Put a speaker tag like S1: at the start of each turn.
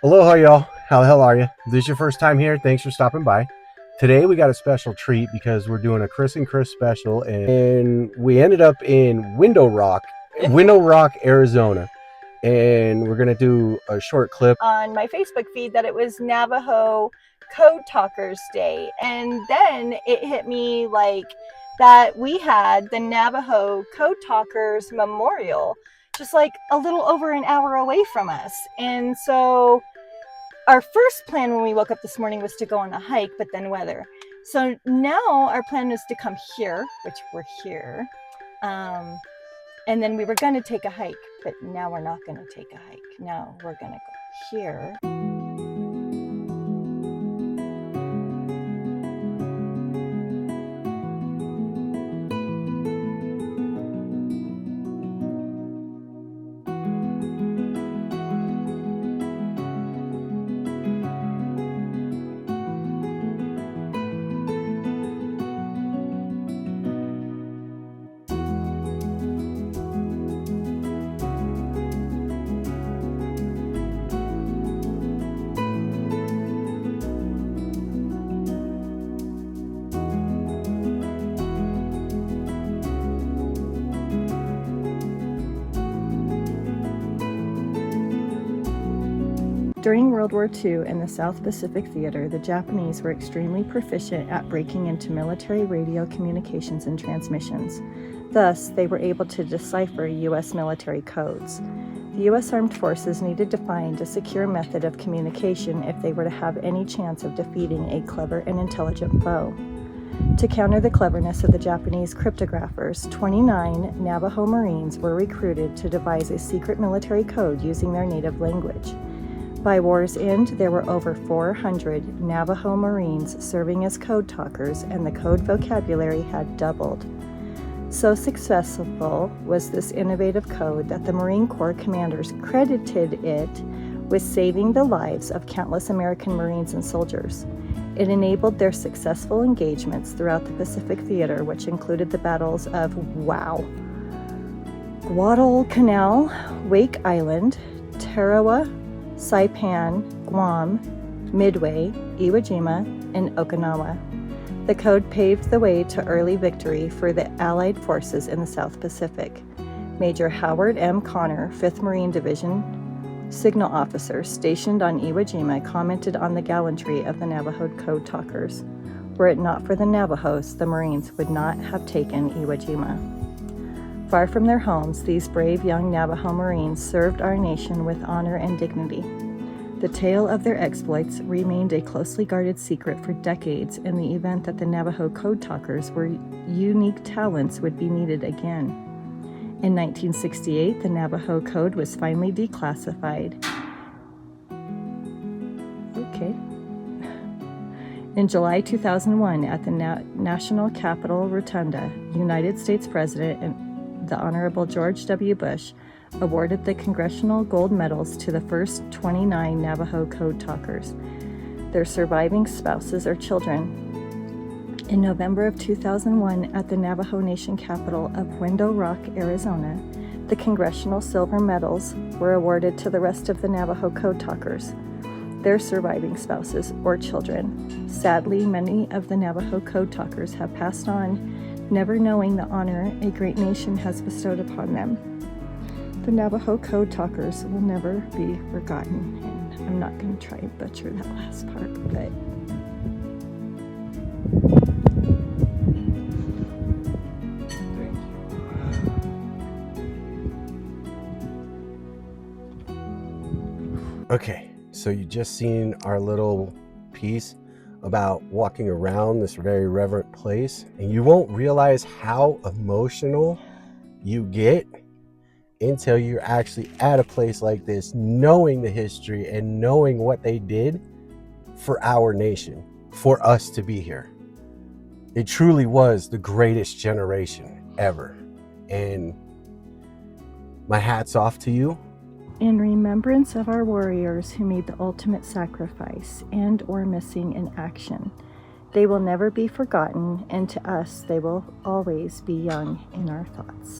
S1: Aloha, y'all. How the hell are you? If this is your first time here, thanks for stopping by. Today we got a special treat because we're doing a Chris and Chris special, and we ended up in Window Rock, Arizona, and we're gonna do a short clip
S2: on my Facebook feed that it was Navajo Code Talkers Day, and then it hit me like that we had the Navajo Code Talkers Memorial just like a little over an hour away from us. And so our first plan when we woke up this morning was to go on a hike, but then weather. So now our plan is to come here, which we're here. And then we were going to take a hike, but now we're not going to take a hike. Now we're going to go here. During World War II in the South Pacific Theater, the Japanese were extremely proficient at breaking into military radio communications and transmissions. Thus, they were able to decipher U.S. military codes. The U.S. Armed Forces needed to find a secure method of communication if they were to have any chance of defeating a clever and intelligent foe. To counter the cleverness of the Japanese cryptographers, 29 Navajo Marines were recruited to devise a secret military code using their native language. By war's end, there were over 400 Navajo Marines serving as code talkers, and the code vocabulary had doubled. So successful was this innovative code that the Marine Corps commanders credited it with saving the lives of countless American Marines and soldiers. It enabled their successful engagements throughout the Pacific Theater, which included the battles of Guadalcanal, Wake Island, Tarawa, Saipan, Guam, Midway, Iwo Jima, and Okinawa. The code paved the way to early victory for the Allied forces in the South Pacific. Major Howard M. Connor, 5th Marine Division signal officer stationed on Iwo Jima, commented on the gallantry of the Navajo code talkers. Were it not for the Navajos, the Marines would not have taken Iwo Jima. Far from their homes, these brave young Navajo Marines served our nation with honor and dignity. The tale of their exploits remained a closely guarded secret for decades in the event that the Navajo code talkers were unique talents would be needed again. In 1968, the Navajo code was finally declassified. In July 2001, at the National Capitol Rotunda, United States President and the Honorable George W. Bush awarded the Congressional Gold Medals to the first 29 Navajo code talkers, their surviving spouses or children. In November of 2001, at the Navajo Nation capital of Window Rock, Arizona, the Congressional Silver Medals were awarded to the rest of the Navajo code talkers, their surviving spouses or children. Sadly, many of the Navajo code talkers have passed on, never knowing the honor a great nation has bestowed upon them. The Navajo code talkers will never be forgotten, and I'm not going to try and butcher that last part, but
S1: Okay, so you just seen our little piece about walking around this very reverent place, and you won't realize how emotional you get until you're actually at a place like this, knowing the history and knowing what they did for our nation, for us to be here. It truly was the greatest generation ever, and my hat's off to you.
S2: In remembrance of our warriors who made the ultimate sacrifice and or missing in action, they will never be forgotten, and to us they will always be young in our thoughts.